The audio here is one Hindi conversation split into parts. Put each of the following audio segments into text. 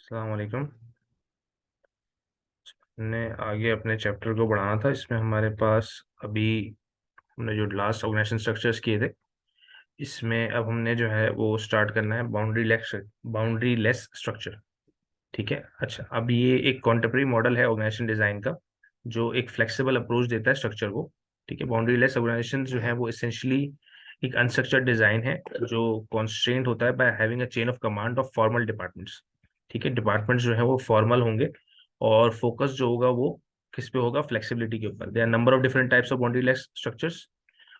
अस्सलाम वालेकुम। हमने आगे अपने चैप्टर को बढ़ाना था। इसमें हमारे पास अभी हमने जो लास्ट ऑर्गेनाइजेशन स्ट्रक्चर्स किए थे, इसमें अब हमने जो है वो स्टार्ट करना है बाउंड्री लेस स्ट्रक्चर। ठीक है। अच्छा, अब ये एक कॉन्टेम्पररी मॉडल है ऑर्गेनाइजेशन डिजाइन का, जो एक फ्लेक्सिबल अप्रोच देता है स्ट्रक्चर को। ठीक है। बाउंड्री लेस ऑर्गेनाइजेशन जो है वो इसेंशली एक अनस्ट्रक्चर्ड डिजाइन है, जो कॉन्स्ट्रेंट होता है by having a chain of command of formal departments. ठीक है। डिपार्टमेंट्स जो है वो फॉर्मल होंगे, और फोकस जो होगा वो किस पे होगा? फ्लेक्सिबिलिटी के ऊपर। There are number of different types of boundary less structures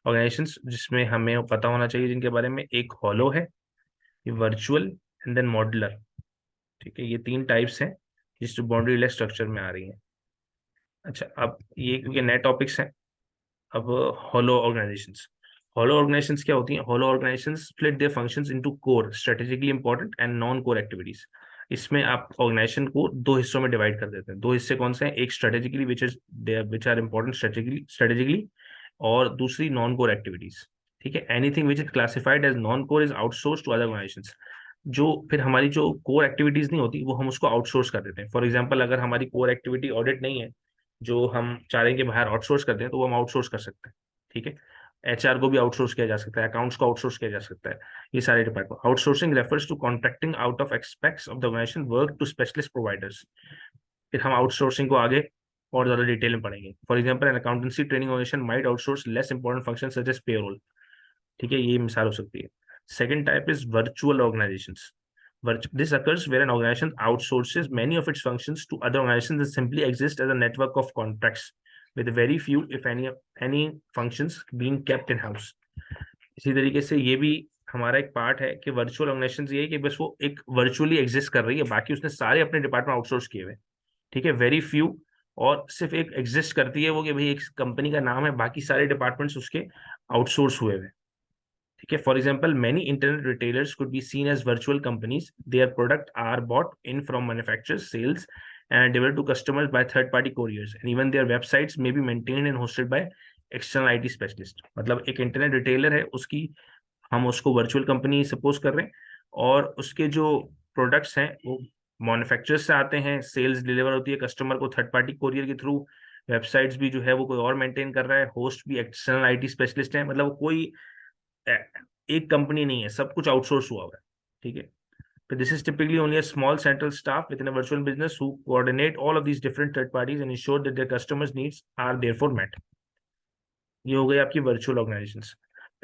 organisations, जिसमें हमें पता होना चाहिए जिनके बारे में। एक हॉलो है, ये वर्चुअल, एंड देन मॉड्यूलर। ठीक है। ये तीन टाइप्स हैं जिस बाउंड्री लेस स्ट्रक्चर में आ रही हैं। अच्छा, अब ये क्योंकि नए टॉपिक्स हैं, अब हॉलो ऑर्गेनाइजेशंस। हॉलो ऑर्गेनाइजेशंस क्या होती हैं? Hollow organisations split their functions into core, strategically important and non core activities. इसमें आप ऑर्गेनाइजेशन को दो हिस्सों में डिवाइड कर देते हैं। दो हिस्से कौन से हैं? एक strategically which are important strategically, और दूसरी नॉन कोर एक्टिविटीज। ठीक है। Anything which is classified as non core is outsource to other organisations. जो फिर हमारी जो कोर एक्टिविटीज नहीं होती, वो हम उसको आउटसोर्स कर देते हैं। फॉर एग्जाम्पल, अगर हमारी कोर एक्टिविटी ऑडिट नहीं है, जो हम चाह रहे हैं कि बाहर आउटसोर्स करते हैं, तो वो हम आउटसोर्स कर सकते हैं। ठीक है। एचआर को भी आउटसोर्स किया जा सकता है, अकाउंट्स को आउटसोर्स किया जा सकता है, ये सारे department. Outsourcing refers to contracting out of aspects of the organisation work to specialist providers. फिर हम आउटसोर्सिंग को आगे और ज्यादा डिटेल में पढ़ेंगे। For example, an accountancy training organisation might outsource less important function such as payroll. ठीक है, ये मिसाल हो सकती है। Second type is virtual organisations. This occurs where an organization outsources many of its functions to other organizations that simply exist as a network of contracts, with very few, if any functions being kept in house. इसी तरीके से ये भी हमारा एक पार्ट है कि वर्चुअल ऑर्गेनाइजेशन ये है कि बस वो एक वर्चुअली एग्जिस्ट कर रही है, बाकी उसने सारे अपने डिपार्टमेंट आउटसोर्स किए हुए हैं। ठीक है। वेरी फ्यू, और सिर्फ एक एग्जिस्ट करती है वो, कि भाई एक कंपनी का नाम है, बाकी सारे डिपार्टमेंट्स उसके आउटसोर्स हुए हुए। ठीक है। For example, many internet retailers could be seen as virtual companies. Their product are bought in from manufacturers, sales and delivered to customers by third party couriers, and even their websites may be maintained and hosted by external IT specialist. मतलब एक इंटरनेट रिटेलर है, उसकी हम उसको वर्चुअल कंपनी सपोज कर रहे हैं, और उसके जो प्रोडक्ट्स हैं वो मैन्युफैक्चरर्स से आते हैं, सेल्स डिलीवर होती है कस्टमर को थर्ड पार्टी कोरियर के थ्रू, वेबसाइट्स भी जो है वो कोई और मेंटेन कर रहा है, होस्ट भी एक्सटर्नल आईटी स्पेशलिस्ट है। मतलब कोई एक कंपनी नहीं है, सब कुछ आउटसोर्स हुआ हुआ है। ठीक है। But this is typically only a small central staff within a virtual business who coordinate all of these different third parties and ensure that their customers' needs are therefore met. ये हो गई आपकी वर्चुअल ऑर्गेनाइजेशंस।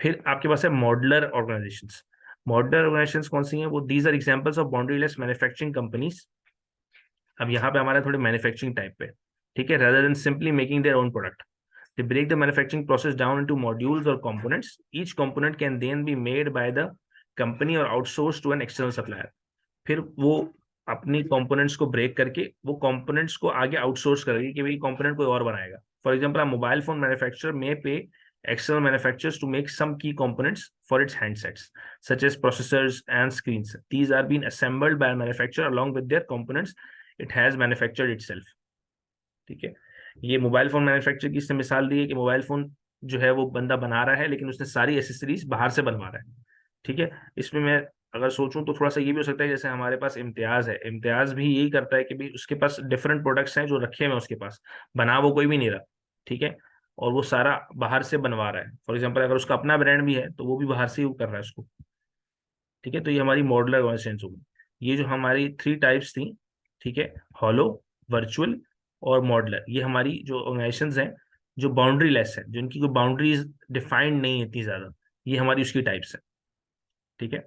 फिर आपके पास है मॉडलर ऑर्गेनाइजेशंस। मॉडलर ऑर्गेनाइजेशंस कौन सी हैं? वो these are examples of boundaryless manufacturing companies. अब यहाँ पे हमारा थोड़े मैन्युफैक्चरिंग टाइप पे। ठीक है। rather than simply making their own product, they break the manufacturing process down into modules or components. Each component can then be made by the company or outsourced to an external supplier. फिर वो अपनी कंपोनेंट्स को ब्रेक करके वो कंपोनेंट्स को आगे आउटसोर्स करेगी कि भाई कंपोनेंट कोई और बनाएगा। For example, a mobile phone manufacturer may pay external manufacturers to make some key components for its handsets, such as processors and screens. These are being assembled by a manufacturer along with their components it has manufactured itself. ठीक है। ये मोबाइल फोन मैन्युफैक्चर की इसने मिसाल दी है कि मोबाइल फोन जो है वो बंदा बना रहा है, लेकिन उसने सारी एसेसरीज बाहर से बनवा रहा है। ठीक है। इसमें मैं अगर सोचूं तो थोड़ा सा ये भी हो सकता है, जैसे हमारे पास इम्तियाज है, इम्तियाज भी यही करता है कि भाई उसके पास डिफरेंट प्रोडक्ट्स हैं जो रखे हुए हैं उसके पास, बना वो कोई भी नहीं रहा। ठीक है। और वो सारा बाहर से बनवा रहा है। फॉर एग्जाम्पल, अगर उसका अपना ब्रांड भी है तो वो भी बाहर से ही वो कर रहा है उसको। ठीक है। तो ये हमारी मॉडुलर ऑर्गेनाइजेशन होगी। ये जो हमारी थ्री टाइप्स थी, ठीक है, हॉलो, वर्चुअल और मॉडुलर, ये हमारी जो ऑर्गेनाइजेशंस हैं जो बाउंड्री लेस है, जिनकी कोई बाउंड्रीज डिफाइंड नहीं है इतनी ज्यादा, ये हमारी उसकी टाइप्स है। ठीक है।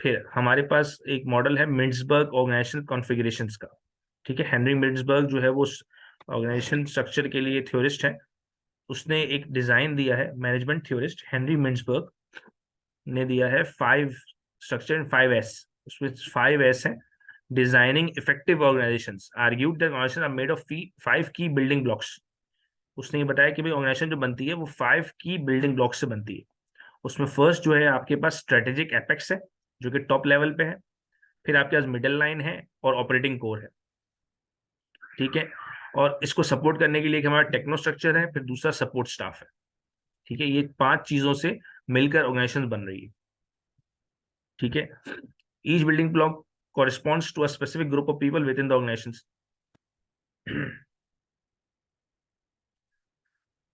फिर हमारे पास एक मॉडल है मिंट्सबर्ग ऑर्गेनाइजेशन कॉन्फ़िगरेशंस का। ठीक है। हेनरी मिंट्सबर्ग जो है वो ऑर्गेनाइजेशन स्ट्रक्चर के लिए थ्योरिस्ट है। उसने एक डिजाइन दिया है, मैनेजमेंट थ्योरिस्ट हेनरी मिंट्सबर्ग ने दिया है 5 स्ट्रक्चर इन 5 S। उसमें 5 S है। Designing effective organisations argued that organisation are made of 5 की बिल्डिंग ब्लॉक्स। उसने ये बताया कि भाई ऑर्गेनाइजेशन जो बनती है वो 5 की बिल्डिंग ब्लॉक से बनती है। उसमें फर्स्ट जो है आपके पास स्ट्रेटेजिक एपेक्स है, जो कि टॉप लेवल पे है। फिर आपके पास मिडिल लाइन है और ऑपरेटिंग कोर है। ठीक है। और इसको सपोर्ट करने के लिए हमारा टेक्नो स्ट्रक्चर है, फिर दूसरा सपोर्ट स्टाफ है। ठीक है। ये 5 चीजों से मिलकर ऑर्गेनाइजेशन बन रही है। ठीक है। Each building block corresponds to a specific group of people within the organizations.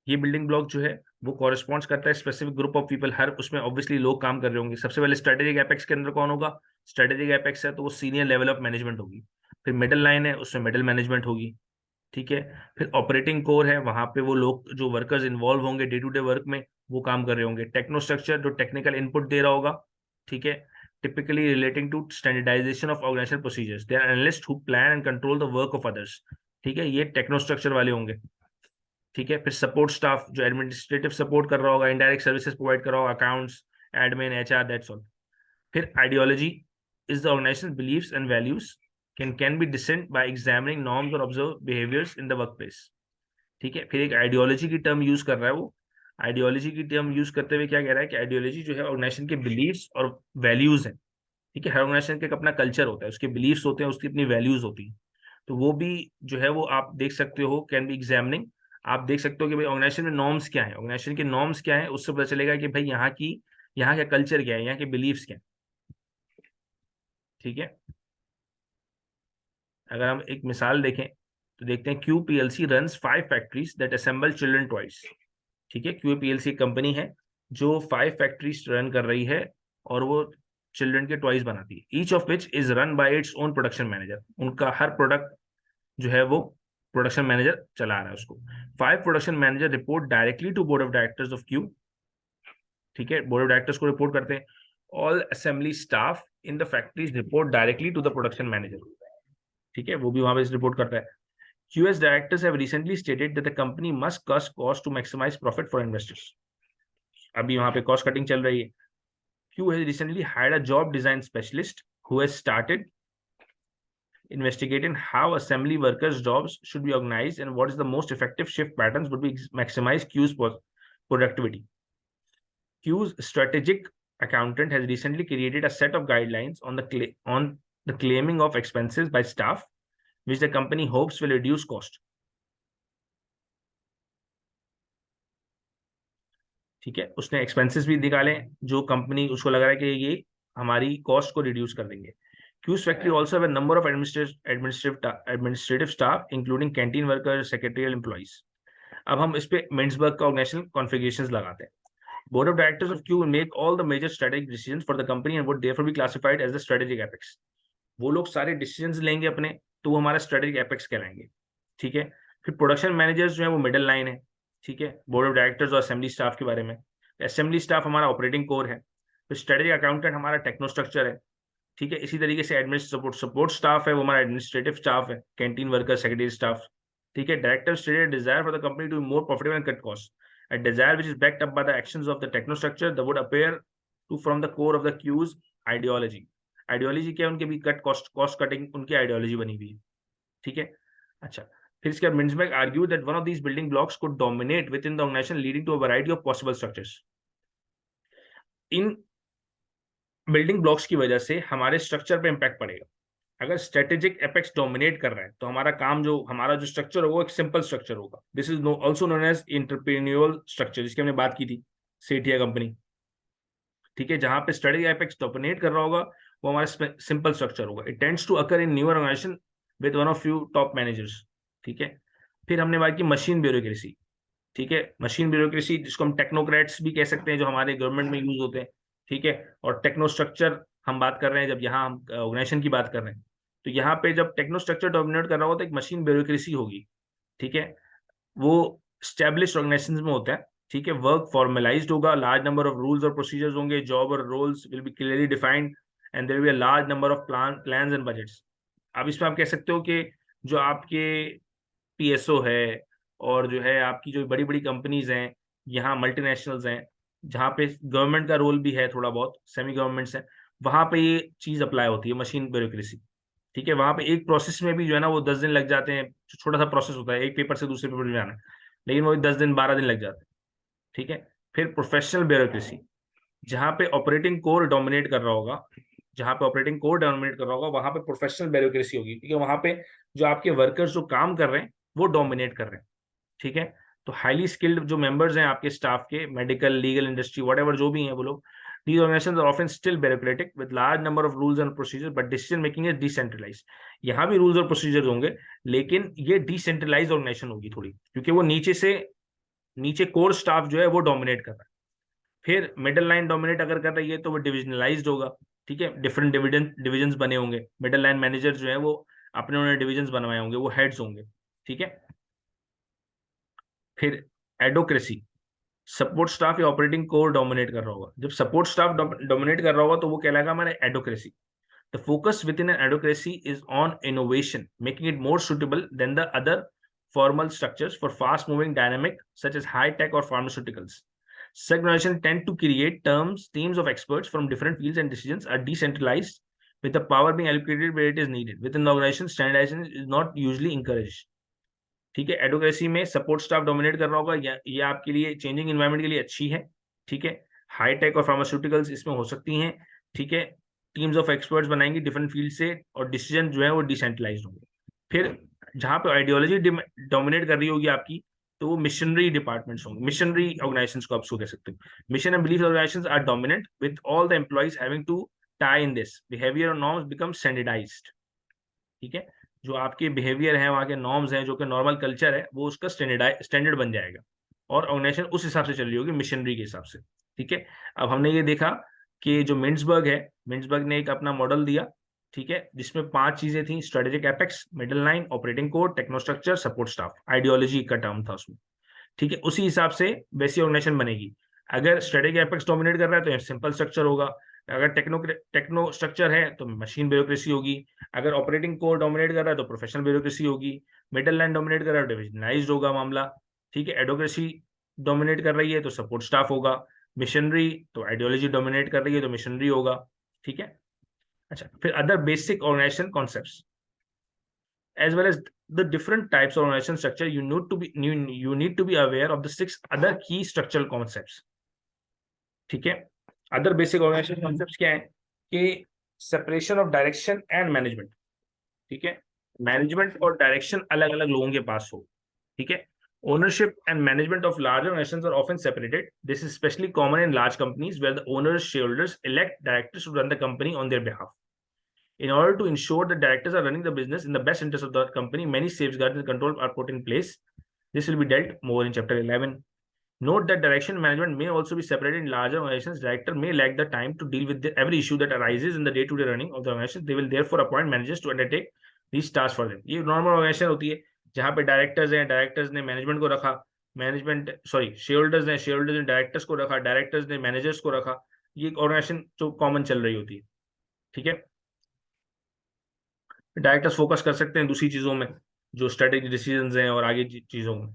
ये बिल्डिंग ब्लॉक जो है वो कॉरेस्पॉन्ड्स करता है स्पेसिफिक ग्रुप ऑफ पीपल, हर उसमें ऑब्वियसली लोग काम कर रहे होंगे। सबसे पहले स्ट्रेटेजिक एपेक्स के अंदर कौन होगा? स्ट्रेटेजिक एपेक्स है तो वो सीनियर लेवल ऑफ मैनेजमेंट होगी। फिर मिडिल लाइन है, उसमें मिडिल मैनेजमेंट होगी, ठीक है। फिर ऑपरेटिंग कोर है, वहां पे वो लोग जो वर्कर्स इन्वॉल्व होंगे डे टू डे वर्क में वो काम कर रहे होंगे। टेक्नो स्ट्रक्चर जो टेक्निकल इनपुट दे रहा होगा, ठीक है, typically relating to standardisation of organisation procedures. They are analyst who plan and control the work of others, ठीक है, ये टेक्नो स्ट्रक्चर वाले होंगे, ठीक है। फिर सपोर्ट स्टाफ जो एडमिनिस्ट्रेटिव सपोर्ट कर रहा होगा, इनडायरेक्ट सर्विसेज प्रोवाइड कर रहा होगा, accounts, admin, HR, that's all. फिर ideology is the organisation believes and values can be discerned by examining norms और observe behaviours in the work place, ठीक है। फिर एक आइडियोलॉजी की टर्म यूज कर रहा है वो। आइडियोलॉजी की टर्म यूज करते हुए क्या कह रहा है कि आइडियोलॉजी जो है ऑर्गेनाइजेशन के बिलीव्स और वैल्यूज है, ठीक है। हर ऑर्गेनाइजेशन का एक अपना कल्चर होता है, उसके बिलीव्स होते हैं, उसकी अपनी वैल्यूज होती है। तो वो भी जो है वो आप देख सकते हो, कैन बी एग्जामिनिंग। आप देख सकते हो कि भाई ऑर्गेनाइजेशन में नॉर्म्स क्या है, ऑर्गेनाइजेशन के नॉर्म्स क्या है, उससे पता चलेगा कि भाई यहाँ का कल्चर क्या है, यहाँ के बिलीव्स क्या है, ठीक है। अगर हम एक मिसाल देखें तो देखते हैं Q PLC runs 5 factories that assemble children toys, ठीक है। क्यू पीएलसी कंपनी है जो 5 फैक्ट्रीज रन कर रही है और वो चिल्ड्रन के टॉयज बनाती है। Each of which is run by its own production manager. उनका हर प्रोडक्ट जो है वो प्रोडक्शन मैनेजर चला रहा है उसको। 5 production manager report directly to board of directors of Q, ठीक है, बोर्ड ऑफ डायरेक्टर्स को रिपोर्ट करते हैं। All assembly staff in the factories report directly to the production manager, ठीक है, वो भी वहां पे रिपोर्ट करता है। QS directors have recently stated that the company must cut cost to maximize profit for investors. अभी वहां पे कॉस्ट कटिंग चल रही है। Q has recently hired a job design specialist who has started investigating how assembly workers' jobs should be organized and what is the most effective shift patterns would be maximize Q's productivity. Q's strategic accountant has recently created a set of guidelines on the claiming of expenses by staff, which the company hopes will reduce cost. ठीक है, उसने एक्सपेंसेस भी निकाले जो कंपनी उसको लग रहा है कि ये हमारी कॉस्ट को रिड्यूस कर देंगे। Q's factory also have a number of administrative staff including canteen workers, secretarial employees. अब हम इस पे मिंट्सबर्ग का ऑर्गेनाइजेशनल कॉन्फ़िगरेशंस लगाते हैं। Board of directors of Q will make all the major strategic decisions for the company and would therefore be classified as the strategic apex. वो लोग सारे डिसीजंस लेंगे अपने, तो वो हमारा स्ट्रेटेजिक एपेक्स कहलाएंगे, ठीक है। फिर प्रोडक्शन मैनेजर्स जो है वो मिडिल लाइन है, ठीक है, बोर्ड ऑफ डायरेक्टर्स और असेंबली स्टाफ के बारे में। असेंबली स्टाफ हमारा ऑपरेटिंग कोर है। फिर स्ट्रेटेजिक अकाउंटेंट हमारा टेक्नो स्ट्रक्चर है, ठीक है। इसी तरीके से एडमिनिस्ट्रेटिव सपोर्ट स्टाफ है, वो हमारा एडमिनिस्ट्रेटिव स्टाफ है, कैंटीन वर्कर, सेक्रेटरी स्टाफ, ठीक है। Director stated desire for the company to be more profitable and cut cost, a desire which is backed up by the actions of the techno structure that would appear to from the core of the Q's ideology. Ideology क्या है उनके भी? कट कॉस्ट कटिंग उनकी आइडियोलॉजी बनी हुई है, ठीक है। अच्छा, फिर इसके बाद Mintzberg argue that one of these building blocks could dominate within the organisation leading to a variety of possible structures. इन बिल्डिंग ब्लॉक्स की वजह से हमारे स्ट्रक्चर पे इंपैक्ट पड़ेगा। अगर स्ट्रेटेजिक एपेक्स डोमिनेट कर रहा है तो हमारा जो स्ट्रक्चर होगा एक सिंपल स्ट्रक्चर होगा। This is also known as entrepreneurial structure, जिसकी हमने बात की थी, सेठिया कंपनी, ठीक है। जहां पे स्ट्रेटेजिक एपेक्स डोमिनेट कर रहा होगा वो हमारा सिंपल स्ट्रक्चर होगा। It tends to occur in newer organisation with one of few top managers, ठीक है। फिर हमने बात की मशीन ब्यूरोक्रेसी, ठीक है। मशीन ब्यूरोक्रेसी जिसको हम टेक्नोक्रेट्स भी कह सकते हैं, जो हमारे गवर्नमेंट में यूज होते हैं, ठीक है। और टेक्नो स्ट्रक्चर हम बात कर रहे हैं, जब यहाँ हम ऑर्गेनाइजेशन की बात कर रहे हैं तो यहाँ पे जब टेक्नो स्ट्रक्चर डोमिनेट कर रहा होगा तो एक मशीन ब्यूरोक्रेसी होगी, ठीक है। वो स्टैब्लिश ऑर्गेनाइजेशन में होता है, ठीक है। वर्क फॉर्मलाइज्ड होगा, लार्ज नंबर ऑफ रूल्स और प्रोसीजर्स होंगे, जॉब और roles will be clearly defined and there will be a large number of plans and budgets. अब इसमें आप कह सकते हो कि जो आपके पीएसओ है और जो है आपकी जो बड़ी बड़ी कंपनीज हैं, यहाँ मल्टीनेशनल्स हैं, जहाँ पे गवर्नमेंट का रोल भी है, थोड़ा बहुत सेमी गवर्नमेंट्स हैं, वहां पे ये चीज अप्लाई होती है, मशीन ब्यूरोक्रेसी, ठीक है। वहां पे एक प्रोसेस में भी जो है ना वो 10 दिन लग जाते हैं, छोटा सा प्रोसेस होता है, एक पेपर से दूसरे पेपर में जाना, लेकिन वो 10 दिन 12 दिन लग जाते हैं, ठीक है। फिर प्रोफेशनल ब्यूरोक्रेसी, जहाँ पे ऑपरेटिंग कोर डोमिनेट कर रहा होगा, वहां पे प्रोफेशनल ब्यूरोक्रेसी होगी, ठीक है। वहां पे जो आपके वर्कर्स जो काम कर रहे हैं वो डोमिनेट कर रहे हैं, ठीक है। तो हाईली स्किल्ड जो मेंबर्स हैं आपके स्टाफ के, मेडिकल, लीगल, इंडस्ट्री, व्हाटएवर जो भी हैं, वो लोग These organizations are often still bureaucratic with large number of rules and procedures, but decision making is decentralized. यहाँ भी रूल्स और प्रोसीजर्स होंगे, लेकिन ये डिसेंट्रलाइज ऑर्गेनाइजेशन होगी थोड़ी, क्योंकि वो नीचे कोर स्टाफ जो है वो डोमिनेट कर रहा है। फिर मिडिल लाइन डोमिनेट अगर कर रही है तो वो डिविजनलाइज्ड होगा। ठीक है, डिफरेंट डिविजन बने होंगे, मिडिल लाइन मैनेजर जो है वो अपने उन्होंने डिविजन बनवाए होंगे, वो हेड्स होंगे। ठीक है, फिर एडोक्रेसी, सपोर्ट स्टाफ या ऑपरेटिंग कोर डोमिनेट कर रहा होगा। जब सपोर्ट स्टाफ डोमिनेट कर रहा होगा तो वो कहलाएगा हमारा adhocracy. The focus within an adhocracy is on innovation, making it more suitable than the other formal structures for fast moving dynamic such as high tech or pharmaceuticals. Such organizations tend to create teams of experts from different fields, and decisions are decentralized with the power being allocated where it is needed. Within the organization, standardization is not usually encouraged. ठीक है, एडोक्रेसी में सपोर्ट स्टाफ डोमिनेट कर रहा होगा, ये आपके लिए चेंजिंग इन्वायरमेंट के लिए अच्छी है। ठीक है, हाई टेक और फार्मास्यूटिकल्स इसमें हो सकती हैं। ठीक है, टीम्स ऑफ एक्सपर्ट्स बनाएंगे डिफरेंट फील्ड से, और डिसीजन जो है वो डिसेंट्रलाइज होंगे। फिर जहां पे आइडियोलॉजी डोमिनेट कर रही होगी आपकी, तो वो मिशनरी डिपार्टमेंट्स होंगे, मिशनरी ऑर्गेनाइजेशंस को आप उसको कह सकते हो। Mission and belief organisations are dominant with all the employees having to tie in this behaviour और नॉर्म्स बिकम स्टैंडर्डाइज्ड। ठीक है, जो आपके बिहेवियर है, वहाँ के नॉर्म्स हैं, जो कि नॉर्मल कल्चर है, वो उसका स्टैंडर्ड बन जाएगा, और ऑर्गेनाइजेशन उस हिसाब से चल रही होगी, मिशनरी के हिसाब से। ठीक है, अब हमने ये देखा कि जो मिंट्सबर्ग है, मिंट्सबर्ग ने एक अपना मॉडल दिया। ठीक है, जिसमें 5 चीजें थी, strategic apex, middle line, operating core, technostructure, support staff, ideology का टर्म था उसमें। ठीक है, उसी हिसाब से वैसी ऑर्गेनाइजेशन बनेगी। अगर स्ट्रेटेजिक एपेक्स डोमिनेट कर रहा है तो सिंपल स्ट्रक्चर होगा। अगर टेक्नो स्ट्रक्चर है तो मशीन ब्यूरोक्रेसी होगी। अगर ऑपरेटिंग कोर डोमिनेट कर रहा है तो प्रोफेशनल ब्यूरोक्रेसी होगी। मिडिल लाइन डोमिनेट कर रहा है तो डिविजनलाइज्ड होगा मामला। ठीक है, एडोक्रेसी डोमिनेट कर रही है तो सपोर्ट स्टाफ होगा। मिशनरी तो आइडियोलॉजी डोमिनेट कर रही है तो मिशनरी होगा। ठीक है, अच्छा, फिर other basic organisation concepts as well as the different types of organization structure, you need to be aware of the 6 other key structural concepts. ठीक है, अदर बेसिक ऑर्गेनाइजेशन कॉन्सेप्ट्स क्या है कि separation of direction and management. ठीक है, मैनेजमेंट और डायरेक्शन अलग अलग लोगों के पास हो। ठीक है, ownership and management of larger organizations are often separated. This is especially common in large companies where the owners shareholders elect directors to run the company on their behalf. In order to ensure that directors are running the business in the best interest of the company, many safeguards and controls are put in place. This will be dealt more in chapter 11. Note that direction management may also be separated in larger organizations. Director may lack the time to deal with every issue that arises in the day-to-day running of the organization. They will therefore appoint managers to undertake these tasks for them. ये नॉर्मल ऑर्गेनाइजेशन होती है जहाँ पे डायरेक्टर्स हैं, डायरेक्टर्स ने मैनेजमेंट को रखा, शेयर होल्डर्स ने डायरेक्टर्स को रखा, डायरेक्टर्स ने मैनेजर्स को रखा। ये ऑर्गेनाइजेशन जो कॉमन चल रही होती है। ठीक है, डायरेक्टर्स फोकस कर सकते हैं दूसरी चीजों में, जो स्ट्रेटेजिक डिसीजंस हैं और आगे चीजों में।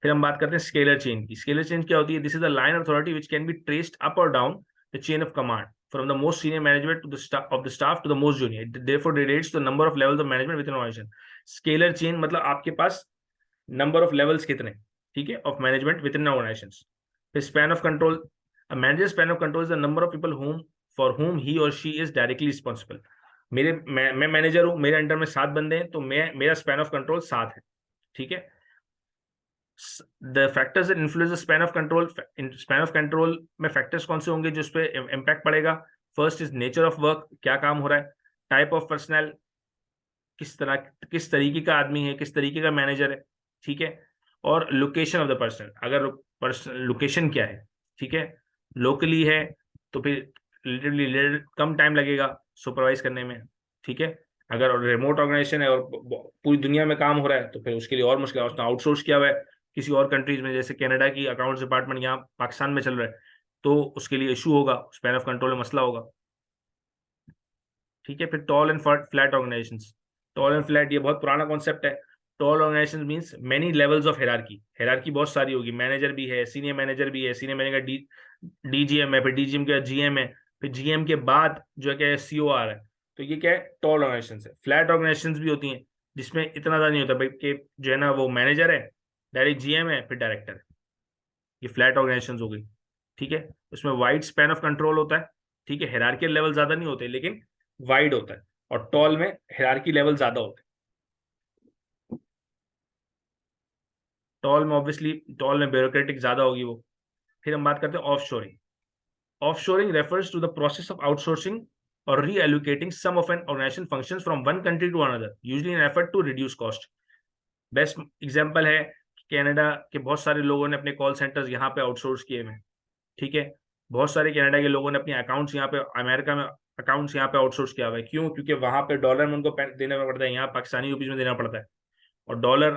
फिर हम बात करते हैं स्केलर चेन की। स्केलर चेन क्या होती है? This is the line authority which can be traced up और down the chain of command from the most senior management to the staff to the most junior, therefore relates to the number of levels of management with an organisation. Scalar chain मतलब आपके पास नंबर ऑफ लेवल्स कितने, ठीक है, of management within organisation. फिर span of control, a manager's span of control is the number of people for whom he or she is directly responsible. मैं मैनेजर हूं, मेरे अंडर में 7 बंदे हैं, तो मेरा स्पैन ऑफ कंट्रोल 7 है। ठीक है, the factors that influence the span of control में फैक्टर्स कौन से होंगे जो उस पर इम्पैक्ट पड़ेगा? First is nature of work, क्या काम हो रहा है। टाइप ऑफ पर्सनल, किस तरीके का आदमी है, किस तरीके का मैनेजर है। ठीक है, और लोकेशन ऑफ द पर्सन, अगर पर्सन लोकेशन क्या है, ठीक है, लोकली है तो फिर रिलेटिवली कम टाइम लगेगा सुपरवाइज करने में। ठीक है, अगर रिमोट ऑर्गेनाइजेशन है और पूरी दुनिया में काम हो रहा है तो फिर उसके लिए और मुश्किल है, उसने आउटसोर्स किया हुआ है किसी और कंट्रीज में, जैसे कनाडा की अकाउंट्स डिपार्टमेंट यहाँ पाकिस्तान में चल रहा है, तो उसके लिए इशू होगा, स्पैन ऑफ कंट्रोल में मसला होगा। ठीक है, फिर tall and flat organisation. Tall and flat ये बहुत पुराना कॉन्सेप्ट है। Tall organisation means many levels of hierarchy, hierarchy बहुत सारी होगी, मैनेजर भी है, सीनियर मैनेजर भी है, सीनियर मैनेजर डीजीएम है, फिर डीजीएम के जीएम है, फिर जीएम के बाद जो है क्या है सीओ आ रहा है। तो ये क्या है? टॉल ऑर्गेनाइजेशन है। फ्लैट ऑर्गेनाइजेशन भी होती हैं जिसमें इतना ज़्यादा नहीं होता भाई कि जो है ना वो मैनेजर है, डायरेक्ट जीएम है, फिर डायरेक्टर है। ये फ्लैट ऑर्गेनाइजेशन हो गई। ठीक है, उसमें वाइड स्पैन ऑफ कंट्रोल होता है। ठीक है, हायरार्कियल लेवल ज्यादा नहीं होते लेकिन वाइड होता है, और टॉल में हायरार्की लेवल ज्यादा होते हैं। टॉल में ऑब्वियसली, टॉल में ब्यूरोक्रेटिक ज्यादा होगी वो। फिर हम बात करते हैं of shoring. Offshoring refers to the process of outsourcing or reallocating some of an organization functions from one country to another, usually in an effort to reduce cost. Best example है कनाडा के बहुत सारे लोगों ने अपने कॉल सेंटर्स यहाँ पे आउटसोर्स किए हुए हैं, ठीक है। बहुत सारे कनाडा के लोगों ने अपने अकाउंट्स यहाँ पे अमेरिका में अकाउंट्स यहाँ पे आउटसोर्स किया हुआ है। क्यों? क्योंकि वहां पे डॉलर में उनको देना पड़ता है, यहाँ पाकिस्तानी रुपीज में देना पड़ता है, और डॉलर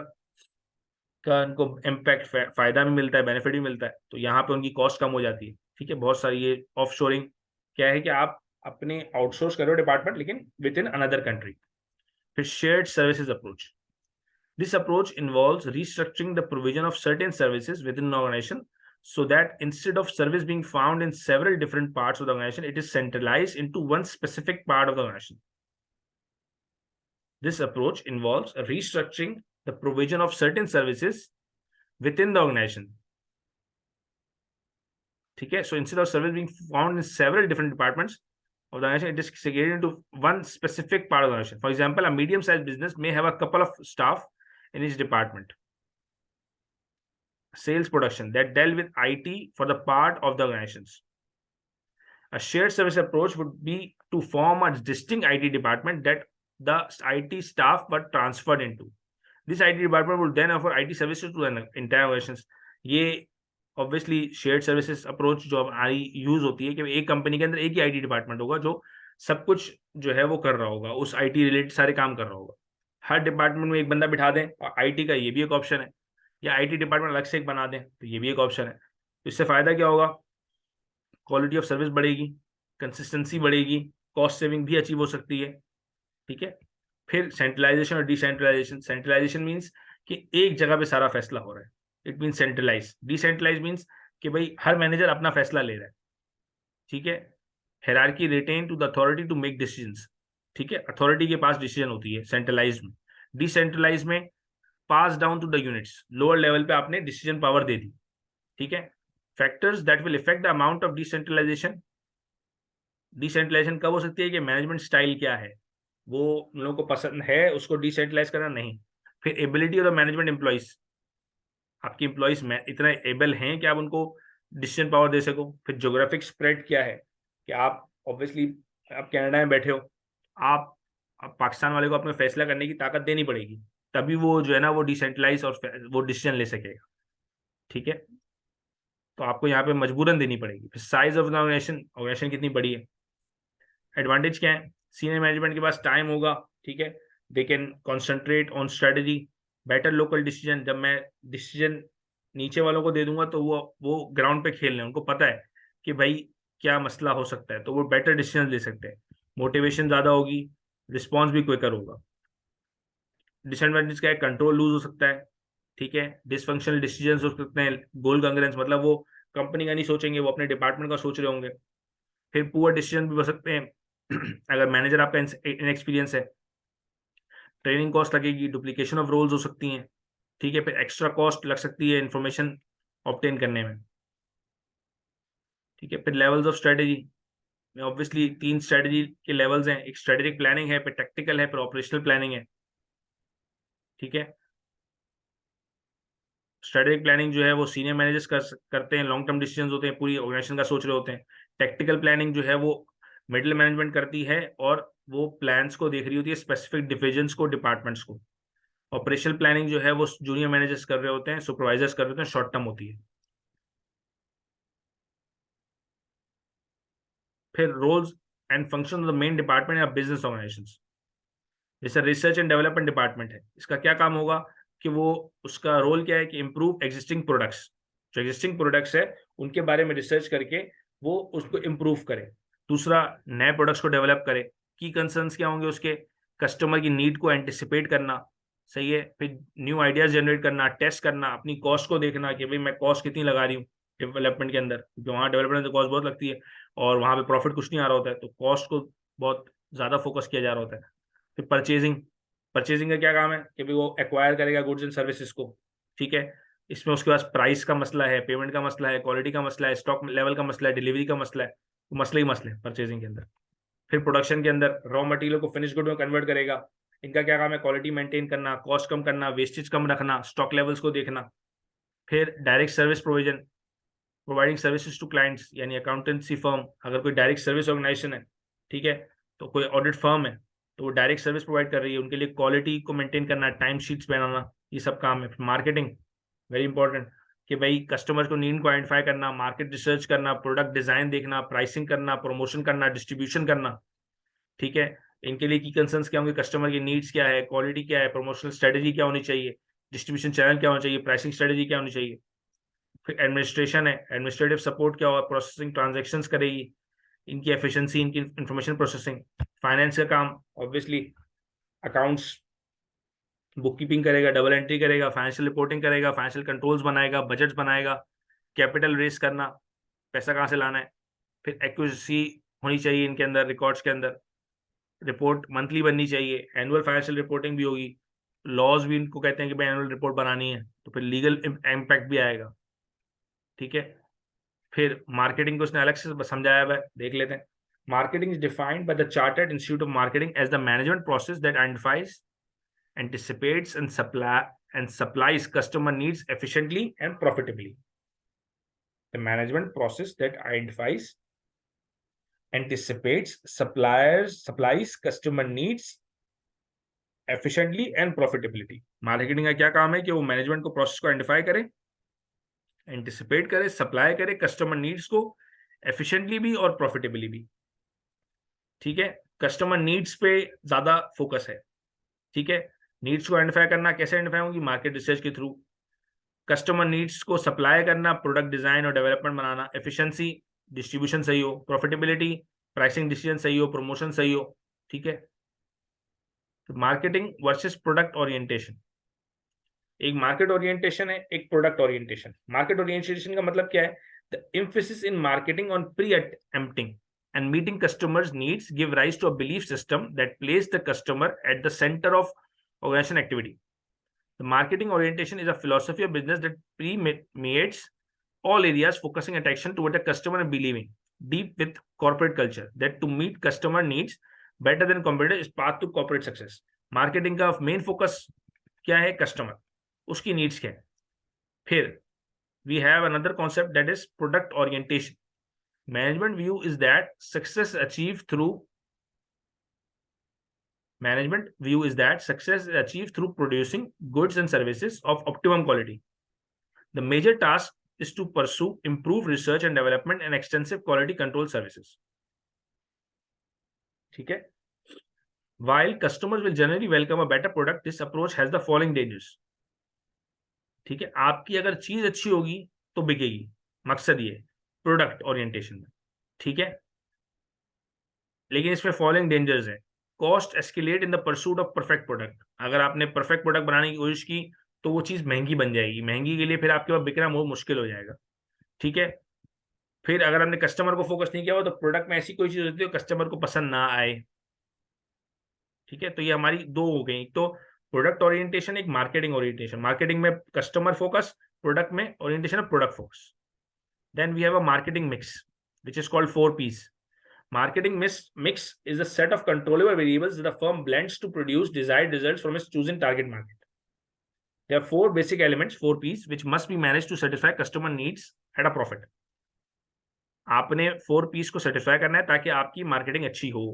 का उनको इम्पैक्ट फायदा भी मिलता है, बेनिफिट भी मिलता है, तो यहाँ पे उनकी कॉस्ट कम हो जाती है, ठीक है। बहुत सारी ये ऑफ शोरिंग क्या है कि आप अपने आउटसोर्स करो डिपार्टमेंट लेकिन विद इन अनदर कंट्री। फिर shared services approach, this approach involves restructuring the provision of certain services within organisation so that instead of service being found in several different parts of the organization, it is centralized into one specific part of the organization. This approach involves restructuring the provision of certain services within the organization. ठीक है, so instead of service being found in several different departments of the organization, it is segregated into one specific part of the organization. For example, a medium-sized business may have a couple of staff in each department. Sales production that dealt with IT for the part of the organizations. A shared service approach would be to form a distinct IT department that the IT staff were transferred into. This IT department would then offer IT services to the entire organizations. ये ऑब्वियसली शेयर्ड सर्विसेज अप्रोच जो हमारी यूज होती है कि एक कंपनी के अंदर एक ही आईटी डिपार्टमेंट होगा जो सब कुछ जो है वो कर रहा होगा, उस आईटी रिलेटेड सारे काम कर रहा होगा। हर डिपार्टमेंट में एक बंदा बिठा दें और आईटी का ये भी एक ऑप्शन है, या आईटी डिपार्टमेंट अलग से एक बना दें तो ये भी एक ऑप्शन है। तो इससे फायदा क्या होगा? क्वालिटी ऑफ सर्विस बढ़ेगी, कंसिस्टेंसी बढ़ेगी, कॉस्ट सेविंग भी अचीव हो सकती है, ठीक है। फिर सेंट्रलाइजेशन और डिसेंट्रलाइजेशन। सेंट्रलाइजेशन मीन्स कि एक जगह पे सारा फैसला हो रहा है, it mean centralise. Decentralise means कि भाई हर मैनेजर अपना फैसला ले रहा है, ठीक है। Hierarchy retain to the authority to make decisions, ठीक है, अथॉरिटी के पास डिसीजन होती है सेंट्रलाइज में। डिसेंट्रलाइज में pass down to the units, lower level पे आपने डिसीजन पावर दे दी, ठीक है। Factors that will affect the amount of decentralisation. Decentralisation कब हो सकती है कि मैनेजमेंट स्टाइल क्या है, वो उन लोगों को पसंद है उसको डिसेंट्रलाइज करना, नहीं। फिर ability of the management employees, आपकी एम्प्लॉइज में इतना एबल हैं कि आप उनको डिसीजन पावर दे सको। फिर ज्योग्राफिक स्प्रेड क्या है कि आप ऑब्वियसली आप कनाडा में बैठे हो, आप पाकिस्तान वाले को अपने फैसला करने की ताकत देनी पड़ेगी, तभी वो जो है ना वो डिसेंट्रलाइज और वो डिसीजन ले सकेगा, ठीक है। तो आपको यहाँ पे मजबूरन देनी पड़ेगी। फिर size of the organisation, organisation कितनी बड़ी है। एडवांटेज क्या है? सीनियर मैनेजमेंट के पास टाइम होगा, ठीक है, they can concentrate on strategy, better local decision. जब मैं डिसीजन नीचे वालों को दे दूंगा तो वो ग्राउंड पे खेल रहे हैं, उनको पता है कि भाई क्या मसला हो सकता है, तो वो बेटर डिसीजन ले सकते हैं। मोटिवेशन ज़्यादा होगी, रिस्पॉन्स भी क्विकर होगा। डिसएडवांटेज क्या है? कंट्रोल लूज हो सकता है, ठीक है, डिसफंक्शनल डिसीजन हो सकते हैं, गोल कांग्रेंस, मतलब वो कंपनी का नहीं सोचेंगे, वो अपने डिपार्टमेंट का सोच रहे होंगे। फिर पुअर डिसीजन भी हो सकते हैं अगर मैनेजर आपका इनएक्सपीरियंस है। ट्रेनिंग कॉस्ट लगेगी, डुप्लीकेशन ऑफ रोल्स हो सकती हैं, ठीक है। फिर एक्स्ट्रा कॉस्ट लग सकती है इंफॉर्मेशन ऑब्टेन करने में, ठीक है। फिर लेवल्स ऑफ स्ट्रेटेजी में ऑब्वियसली 3 स्ट्रेटेजी के लेवल्स हैं, एक स्ट्रेटेजिक प्लानिंग है, फिर टैक्टिकल है, फिर ऑपरेशनल प्लानिंग है, ठीक है। स्ट्रेटेजिक प्लानिंग जो है वो सीनियर मैनेजर्स करते हैं, लॉन्ग टर्म डिसीजंस होते हैं, पूरी ऑर्गेनाइजेशन का सोच रहे होते हैं। टैक्टिकल प्लानिंग जो है वो मिडिल मैनेजमेंट करती है और वो प्लान्स को देख रही होती है, स्पेसिफिक डिविजन्स को, डिपार्टमेंट्स को। ऑपरेशनल प्लानिंग जो है वो जूनियर मैनेजर्स कर रहे होते हैं, सुपरवाइजर्स कर रहे होते हैं, शॉर्ट टर्म होती है। फिर roles and function of the main department या बिजनेस ऑर्गेनाइजेशन। जैसे रिसर्च एंड डेवलपमेंट डिपार्टमेंट है, इसका क्या काम होगा कि वो उसका रोल क्या है कि इम्प्रूव एग्जिस्टिंग प्रोडक्ट्स, जो एग्जिस्टिंग प्रोडक्ट्स है उनके बारे में रिसर्च करके वो उसको इम्प्रूव करे। दूसरा, नए प्रोडक्ट्स को डेवलप करे। की कंसर्न्स क्या होंगे उसके? कस्टमर की नीड को एंटिसिपेट करना, सही है। फिर न्यू आइडियाज जनरेट करना, टेस्ट करना, अपनी कॉस्ट को देखना कि भाई मैं कॉस्ट कितनी लगा रही हूँ डेवलपमेंट के अंदर, क्योंकि वहाँ डेवलपमेंट में कॉस्ट बहुत लगती है और वहाँ पे प्रॉफिट कुछ नहीं आ रहा होता है, तो कॉस्ट को बहुत ज़्यादा फोकस किया जा रहा होता है। फिर परचेजिंग, परचेजिंग का क्या काम है कि भाई वो एक्वायर करेगा गुड्स एंड सर्विसेज को, ठीक है। इसमें उसके पास प्राइस का मसला है, पेमेंट का मसला है, क्वालिटी का मसला है, स्टॉक लेवल का मसला है, डिलीवरी का मसला है, तो मसले ही मसले परचेजिंग के अंदर। फिर प्रोडक्शन के अंदर रॉ मटेरियल को फिनिश गुड में कन्वर्ट करेगा, इनका क्या काम है? क्वालिटी मेंटेन करना, कॉस्ट कम करना, वेस्टेज कम रखना, स्टॉक लेवल्स को देखना। फिर direct service provision, providing services to clients, यानी अकाउंटेंसी फर्म, अगर कोई डायरेक्ट सर्विस ऑर्गेनाइजेशन है, ठीक है, तो कोई ऑडिट फर्म है तो वो डायरेक्ट सर्विस प्रोवाइड कर रही है, उनके लिए क्वालिटी को मेंटेन करना, टाइम शीट्स बनाना, ये सब काम है। मार्केटिंग वेरी इंपॉर्टेंट, कि भाई कस्टमर को नीड को आइडेंटिफाई करना, मार्केट रिसर्च करना, प्रोडक्ट डिजाइन देखना, प्राइसिंग करना, प्रमोशन करना, डिस्ट्रीब्यूशन करना, ठीक है। इनके लिए की कंसर्न्स क्या होंगे, कस्टमर की नीड्स क्या है, क्वालिटी क्या है, प्रमोशनल स्ट्रेटेजी क्या होनी चाहिए, डिस्ट्रीब्यूशन चैनल क्या होना चाहिए, प्राइसिंग स्ट्रेटेजी क्या होनी चाहिए। फिर एडमिनिस्ट्रेशन है, एडमिनिस्ट्रेटिव सपोर्ट क्या होगा, प्रोसेसिंग ट्रांजेक्शन्स करेगी, इनकी एफिशिएंसी, इनकी इंफॉर्मेशन प्रोसेसिंग। फाइनेंस का काम ऑब्वियसली अकाउंट्स, बुक कीपिंग करेगा, डबल एंट्री करेगा, फाइनेंशियल रिपोर्टिंग करेगा, फाइनेंशियल कंट्रोल्स बनाएगा, बजट्स बनाएगा, कैपिटल रेस करना, पैसा कहाँ से लाना है। फिर एक्यूरेसी होनी चाहिए इनके अंदर, रिकॉर्ड्स के अंदर, रिपोर्ट मंथली बननी चाहिए, एनुअल फाइनेंशियल रिपोर्टिंग भी होगी, लॉज भी इनको कहते हैं कि भाई एनुअल रिपोर्ट बनानी है, तो फिर लीगल इम्पैक्ट भी आएगा, ठीक है। फिर मार्केटिंग को उसने अलग से समझाया हुआ है, देख लेते हैं। Marketing is defined by the chartered institute of marketing as the management process that identifies, anticipates and supplies customer needs efficiently and profitably. The management process that identifies, anticipates, supplies customer needs efficiently and profitability. Marketing का क्या काम है कि वो मैनेजमेंट को, प्रोसेस को आइडेंटिफाई करे, एंटिसिपेट करे, सप्लाई करे कस्टमर नीड्स को एफिशिएंटली भी और प्रॉफिटेबली भी, ठीक है। कस्टमर नीड्स पे ज्यादा फोकस है, ठीक है। नीड्स को आइडेंटिफाई करना, कैसे आइडेंटिफाई होंगी, मार्केट रिसर्च के थ्रू। कस्टमर नीड्स को सप्लाई करना, प्रोडक्ट डिजाइन और डेवलपमेंट बनाना, एफिशिएंसी, डिस्ट्रीब्यूशन सही हो, प्रॉफिटेबिलिटी, प्राइसिंग डिसीजन सही हो, प्रमोशन सही हो, ठीक है। मार्केटिंग वर्सेस प्रोडक्ट ओरिएंटेशन, एक मार्केट ओरिएंटेशन है, एक प्रोडक्ट ओरिएंटेशन। मार्केट ओरिएंटेशन का मतलब क्या है, the emphasis in marketing on pre emptying and meeting customers needs give rise to a belief system that place the customer at the center of organization activity. The marketing orientation is a philosophy of business that permeates all areas, focusing attention toward the customer and believing deep with corporate culture that to meet customer needs better than competitors is path to corporate success. Marketing का main focus क्या है, customer, उसकी needs क्या है। फिर we have another concept that is product orientation. Management view is that success is achieved through producing goods and services of optimum quality. The major task is to pursue improved research and development and extensive quality control services. ठीक है। While customers will generally welcome a better product, this approach has the following dangers. ठीक है, आपकी अगर चीज अच्छी होगी तो बिकेगी, मकसद ये प्रोडक्ट ओरिएंटेशन में, ठीक है। लेकिन इसमें फॉलोइंग डेंजर्स है। Cost escalate in the pursuit of perfect product, अगर आपने परफेक्ट प्रोडक्ट बनाने की कोशिश की तो वो चीज महंगी बन जाएगी, महंगी के लिए फिर आपके पास बिकना बहुत मुश्किल हो जाएगा, ठीक है। फिर अगर हमने कस्टमर को फोकस नहीं किया हो तो प्रोडक्ट में ऐसी कोई चीज होती है कस्टमर को पसंद ना आए, ठीक है। तो ये हमारी दो हो गई, तो प्रोडक्ट ओरिएंटेशन, एक मार्केटिंग ओरिएंटेशन। मार्केटिंग में कस्टमर फोकस, प्रोडक्ट में orientation of product focus. Then we have a marketing mix which is called 4Ps. Marketing mix is a set of controllable variables that the firm blends to produce desired results from its chosen target market. There are 4 basic elements, 4Ps, which must be managed to satisfy customer needs at a profit. आपने 4Ps को सेटिस्फाई करना है ताकि आपकी मार्केटिंग अच्छी हो।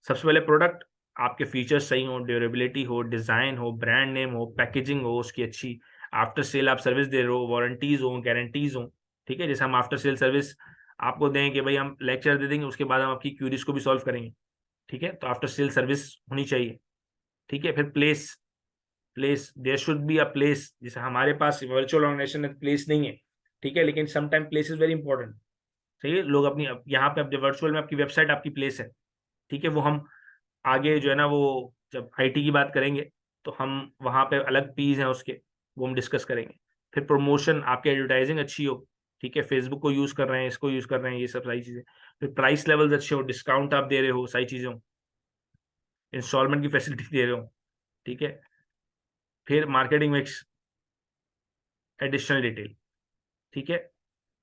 सबसे पहले प्रोडक्ट, आपके फीचर्स सही हो, ड्यूरेबिलिटी हो, डिजाइन हो, ब्रांड नेम हो, पैकेजिंग हो उसकी अच्छी, आफ्टर सेल आप सर्विस दे रहे हो, वारंटीज हो, गारंटीज हो, ठीक है। जैसे हम आफ्टर सेल सर्विस आपको दें कि भाई हम लेक्चर दे देंगे, उसके बाद हम आपकी क्यूरीज को भी सॉल्व करेंगे, ठीक है। तो आफ्टर सेल सर्विस होनी चाहिए, ठीक है। फिर place there should be a place, जैसे हमारे पास वर्चुअल ऑर्गेनाइजेशन में प्लेस नहीं है, ठीक है, लेकिन sometime place is very important, सही है। लोग अपनी यहाँ पे अब वर्चुअल में आपकी वेबसाइट आपकी प्लेस है, ठीक है। वो हम आगे जो है ना, वो जब आईटी की बात करेंगे तो हम वहाँ पे अलग पीस हैं उसके, वो हम डिस्कस करेंगे। फिर प्रमोशन, आपकी एडवर्टाइजिंग अच्छी हो, ठीक है, फेसबुक को यूज कर रहे हैं, इसको यूज कर रहे हैं, ये सब सारी चीजें। फिर प्राइस लेवल्स अच्छे हो, डिस्काउंट आप दे रहे हो, सारी चीजें हो, इंस्टॉलमेंट की फैसिलिटी दे रहे हो, ठीक है। फिर मार्केटिंग मिक्स, एडिशनल डिटेल, ठीक है।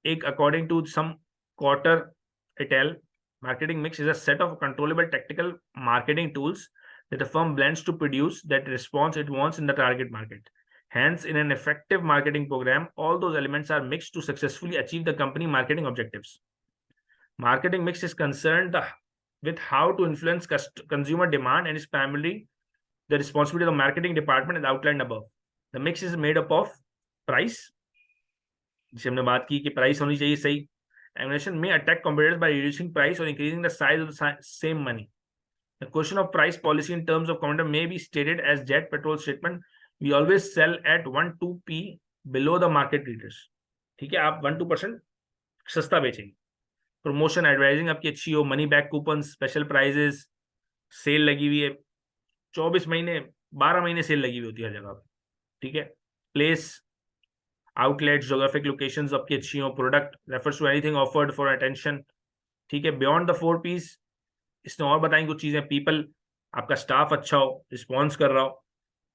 एक according to some Kotler et al, marketing mix is a set of controllable tactical marketing tools that a firm blends to produce that response it wants in the target market, Hence, in an effective marketing program, all those elements are mixed to successfully achieve the company marketing objectives. Marketing mix is concerned with how to influence consumer demand and is primarily the responsibility of the marketing department as outlined above. The mix is made up of price, जिसे हमने बात की कि प्राइस होनी चाहिए सही. Ammunition may attack competitors by reducing price or increasing the size of the same money. The question of price policy in terms of competitor may be stated as Jet Petrol statement, we always sell at 1-2p below the market leaders. ठीक है, आप 1-2% सस्ता बेचेंगे. प्रमोशन एडवर्टाइजिंग आपकी अच्छी हो, money back coupon, special prices, sale लगी हुई है 24 महीने 12 महीने सेल लगी हुई होती है हर जगह. ठीक है. प्लेस आउटलेट्स, जोग्राफिक लोकेशंस आपकी अच्छी हो. Product refers to anything offered for attention. ठीक है. बियॉन्ड द 4 पीस इसने और बताएंगे कुछ चीजें. पीपल, आपका स्टाफ अच्छा हो, रिस्पॉन्स कर रहा हो.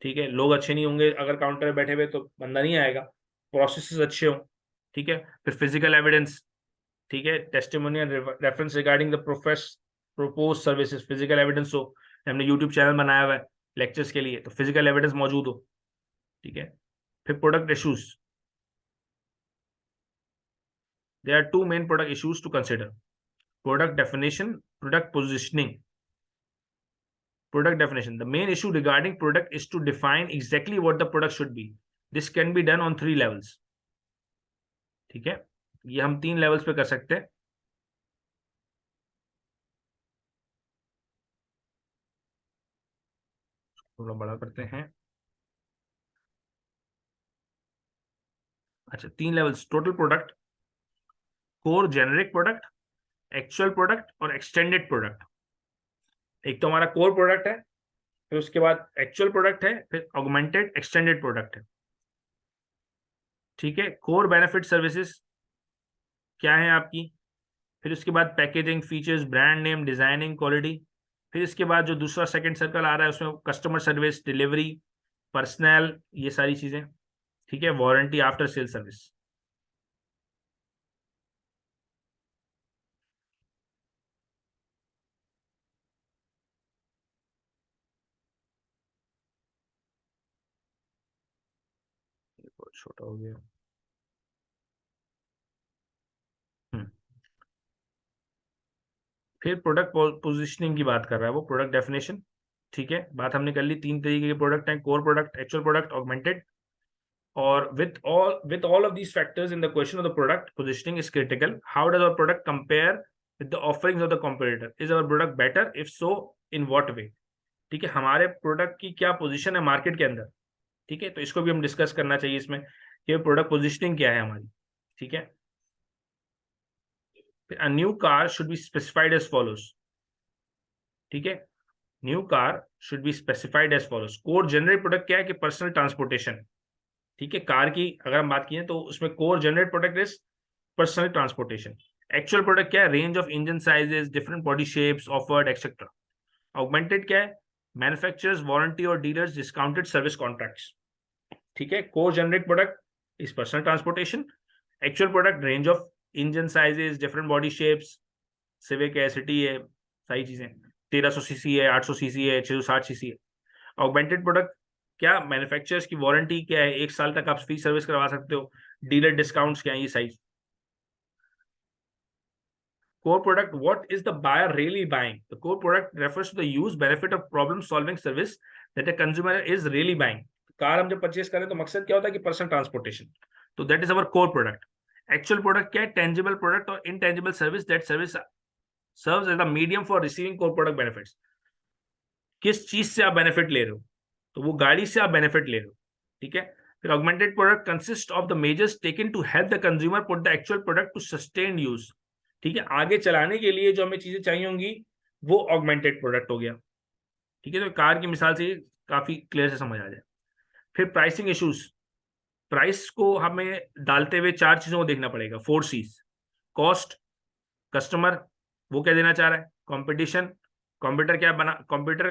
ठीक है. लोग अच्छे नहीं होंगे अगर काउंटर में बैठे हुए तो बंदा नहीं आएगा. प्रोसेसेस अच्छे हो. ठीक है. फिर फिजिकल एविडेंस. ठीक है. Testimonial reference regarding the propose services. Physical evidence हो. हमने यूट्यूब चैनल बनाया हुआ है लेक्चर्स के लिए, तो फिजिकल एविडेंस मौजूद हो. ठीक है. फिर product issues. There are two main product issues to consider: product definition, product positioning. Product definition. The main issue regarding product is to define exactly what the product should be. This can be done on 3 levels. ठीक है. ये हम 3 लेवल्स पे कर सकते हैं. थोड़ा बड़ा करते हैं. अच्छा, 3 levels. Total product, core generic product, actual product और एक्सटेंडेड प्रोडक्ट. एक तो हमारा कोर प्रोडक्ट है, फिर उसके बाद एक्चुअल प्रोडक्ट है, फिर ऑगमेंटेड एक्सटेंडेड प्रोडक्ट है. ठीक है. कोर बेनिफिट सर्विसेज क्या है आपकी. फिर उसके बाद packaging, features, brand name, designing, quality. फिर इसके बाद जो दूसरा सेकंड सर्कल आ रहा है उसमें कस्टमर सर्विस, डिलीवरी, पर्सनल, ये सारी चीजें. ठीक है. Warranty, after sale service. बहुत छोटा हो गया. फिर प्रोडक्ट पोजिशनिंग की बात कर रहा है वो. Product definition. ठीक है. बात हमने कर ली. 3 तरीके के प्रोडक्ट हैं: core product, actual product, augmented. और with all of these factors in the question of the product positioning is critical. How does our product compare with the offerings of the competitor? Is our product better? If so, in what way? ठीक है. हमारे प्रोडक्ट की क्या पोजीशन है मार्केट के अंदर. ठीक है. तो इसको भी हम डिस्कस करना चाहिए इसमें कि प्रोडक्ट पोजीशनिंग क्या है हमारी. ठीक है. A new car should be specified as follows. ठीक है. New car should be specified as follows. Core generate product क्या है कि पर्सनल ट्रांसपोर्टेशन. ठीक है. कार की अगर हम बात की तो उसमें core generate product is personal transportation. Actual product क्या है. Range of engine sizes, different body shapes offered, etcetera. Augmented क्या है. मैन्युफैक्चरर्स वारंटी और डीलर्स डिस्काउंटेड सर्विस कॉन्ट्रैक्ट्स. ठीक है. Core generate product is personal transportation. Actual product range of engine sizes, different body shapes, civic है, सिटी है, सारी चीजें. 1300 सीसी है, 800 सीसी है, 660 सीसी है. ऑगमेंटेड प्रोडक्ट क्या. मैन्युफैक्चरर्स की वारंटी क्या है, 1 साल तक आप फ्री सर्विस करवा सकते हो. डीलर डिस्काउंट्स क्या है, ये size. core product, what is the buyer really buying? The core product refers to the use, benefit of problem solving service that a consumer is really buying. Car हम जब परचेस करें तो मकसद क्या होता है कि पर्सनल ट्रांसपोर्टेशन. तो that is our core product. Actual product क्या है. टेंजिबल प्रोडक्ट और intangible service. That service serves as a medium for receiving core product benefits. किस चीज से आप बेनिफिट ले रहे हो, तो वो गाड़ी से आप बेनिफिट ले रहे हो. ठीक है. फिर augmented product consist of the measures taken to help the consumer put the actual product to sustain use. ठीक है. आगे चलाने के लिए जो हमें चीजें चाहिए होंगी वो ऑगमेंटेड प्रोडक्ट हो गया. ठीक है. तो कार की मिसाल से काफी क्लियर से समझ आ जाए. फिर प्राइसिंग इश्यूज. प्राइस को हमें डालते हुए 4 चीजों को देखना पड़ेगा. 4 C's. कॉस्ट, कस्टमर वो क्या देना चाह रहा है, कंपटीशन, कंप्यूटर क्या बना, कंप्यूटर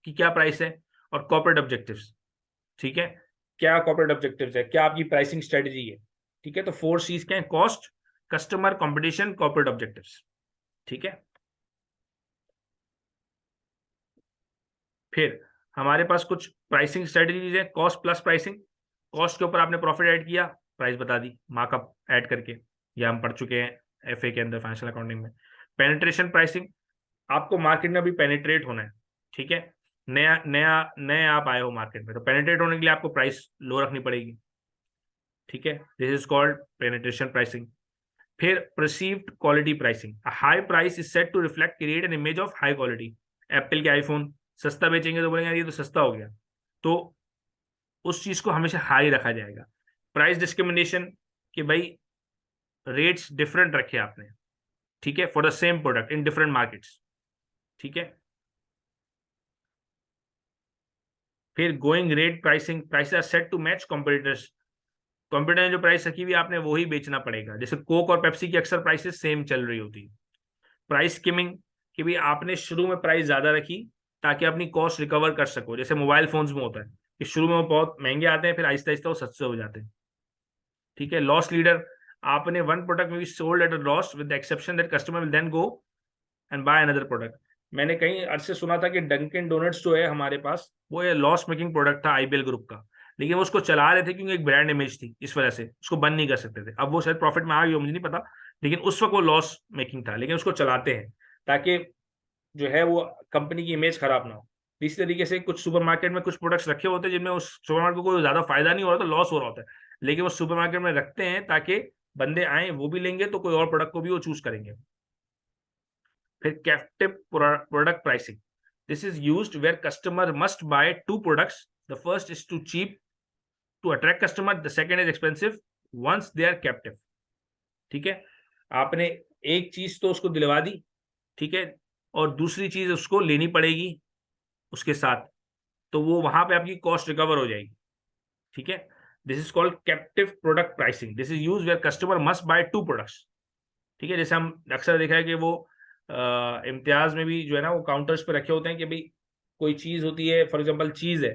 की क्या प्राइस है, और कॉर्पोरेट ऑब्जेक्टिव्स. ठीक है. क्या कॉर्पोरेट ऑब्जेक्टिव्स है, क्या आपकी प्राइसिंग स्ट्रेटजी है. ठीक है. तो 4 C's क्या है. Cost, customer, competition, corporate objectives. ठीक है. फिर हमारे पास कुछ प्राइसिंग स्ट्रेटजीज है. Cost plus pricing. कॉस्ट के ऊपर आपने प्रॉफिट ऐड किया, प्राइस बता दी मार्कअप ऐड करके, या हम पढ़ चुके हैं एफए के अंदर, फाइनेंशियल अकाउंटिंग में। पेनिट्रेशन प्राइसिंग, आपको मार्केट में अभी पेनिट्रेट होना है, ठीक है, नया नया नए आप आए हो मार्केट में, तो पेनिट्रेट होने के लिए आपको प्राइस लो रखनी पड़ेगी, ठीक है, this is called penetration pricing. फिर perceived quality pricing, high price is set to reflect create an image of high quality. Apple के आईफोन सस्ता बेचेंगे तो बोलेंगे यार ये तो सस्ता हो गया, तो उस चीज को हमेशा हाई रखा जाएगा। प्राइस डिस्क्रिमिनेशन, कि भाई रेट्स डिफरेंट रखे आपने, ठीक है, for the same product in different markets, ठीक है। फिर going rate pricing, price are set to match competitors, competitor ने जो प्राइस रखी हुई आपने वही बेचना पड़ेगा। जैसे कोक और पेप्सी की अक्सर प्राइसेस सेम चल रही होती है। प्राइस स्किमिंग, कि भाई आपने शुरू में प्राइस ज्यादा रखी ताकि अपनी कॉस्ट रिकवर कर सको, जैसे मोबाइल फोन्स में होता है कि शुरू में वो बहुत महंगे आते हैं, फिर आहिस्ता आहिस्ता वो सस्ते हो जाते हैं, ठीक है। लॉस लीडर, आपने वन प्रोडक्ट में sold at a loss with the exception that customer will then go and buy another product. मैंने कहीं अरसे सुना था कि डंकिन डोनट्स जो है हमारे पास, वो ये लॉस मेकिंग प्रोडक्ट था आईबीएल ग्रुप का, लेकिन वो उसको चला रहे थे क्योंकि एक ब्रांड इमेज थी, इस वजह से उसको बंद नहीं कर सकते थे। अब वो शायद प्रॉफिट में आ गई हो, मुझे नहीं पता, लेकिन उस वक्त वो लॉस मेकिंग था, लेकिन उसको चलाते हैं ताकि जो है वो कंपनी की इमेज खराब ना हो। इसी तरीके से कुछ सुपरमार्केट में कुछ प्रोडक्ट्स रखे होते हैं जिनमें उस सुपरमार्केट को कोई ज्यादा फायदा नहीं हो रहा, तो लॉस हो रहा होता है, लेकिन वो सुपरमार्केट में रखते हैं ताकि बंदे आए वो भी लेंगे तो कोई और प्रोडक्ट को भी वो चूज करेंगे। फिर captive product pricing, this is used where customer must buy two products, the first is too cheap to attract customer, the second is expensive once they are captive, ठीक है। आपने एक चीज तो उसको दिलवा दी, ठीक है, और दूसरी चीज उसको लेनी पड़ेगी उसके साथ, तो वो वहां पे आपकी कॉस्ट रिकवर हो जाएगी, ठीक है। This is called captive product pricing, this is use where customer must buy two products, ठीक है। जैसे हम अक्सर देखा है कि वो इम्तियाज में भी जो है ना वो काउंटर्स पे रखे होते हैं कि भाई कोई चीज होती है, फॉर एग्जांपल चीज है,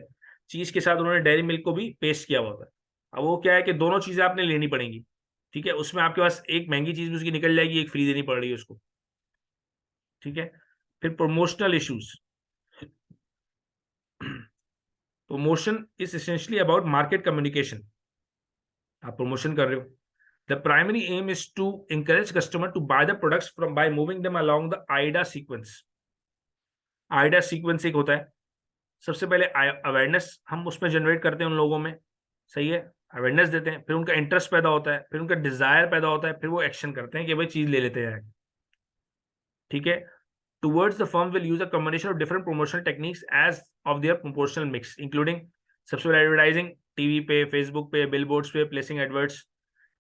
चीज के साथ उन्होंने डेयरी मिल्क को भी पेस्ट किया हुआ होता है। अब वो क्या है कि दोनों चीजें आपने लेनी पड़ेंगी, ठीक है, उसमें आपके पास एक महंगी चीज भी उसकी निकल जाएगी, एक फ्री देनी पड़ रही है उसको, ठीक है। फिर promotional issues, promotion is essentially about market communication, आप प्रमोशन कर रहे हो। The primary aim is to encourage customer to buy the products from by moving them along the AIDA sequence. AIDA sequence एक होता है, सबसे पहले अवेयरनेस हम उसमें जनरेट करते हैं उन लोगों में, सही है, अवेयरनेस देते हैं, फिर उनका इंटरेस्ट पैदा होता है, फिर उनका डिजायर पैदा होता है, फिर वो एक्शन करते हैं कि भाई चीज ले लेते हैं, ठीक है। Towards the firm will use a combination of different promotional techniques as of their proportional mix including सबसे पहले एडवर्टाइजिंग, टीवी पे, फेसबुक पे, बिलबोर्ड्स पे placing adverts,